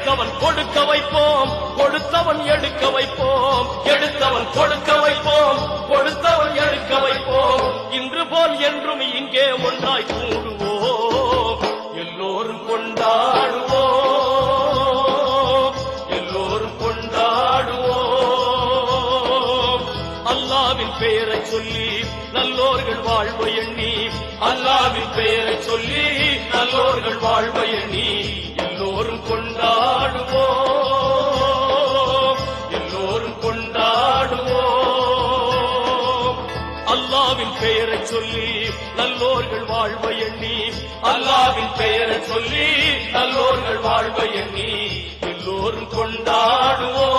எடுத்தவன் கொடுக்க வைப்போம், கொடுத்தவன் எடுக்க வைப்போம், எடுத்தவன் கொடுக்க வைப்போம், கொடுத்தவன் எடுக்க வைப்போம். இன்று போல் என்றும் இங்கே ஒன்றாய் கூடுவோம், எல்லோரும் கொண்டாடுவோம், எல்லோரும் கொண்டாடுவோம். அல்லாவின் பெயரை சொல்லி நல்லோர்கள் வாழ்வை எண்ணி, அல்லாவின் பெயரை சொல்லி நல்லோர்கள் வாழ்வை எண்ணி எல்லோரும் கொண்டாடுவோம், எல்லோரும் கொண்டாடுவோம். அல்லாவின் பெயரை சொல்லி நல்லோர்கள் வாழ்வை எண்ணி, அல்லாவின் பெயரை சொல்லி நல்லோர்கள் வாழ்வை எண்ணி எல்லோரும் கொண்டாடுவோம்.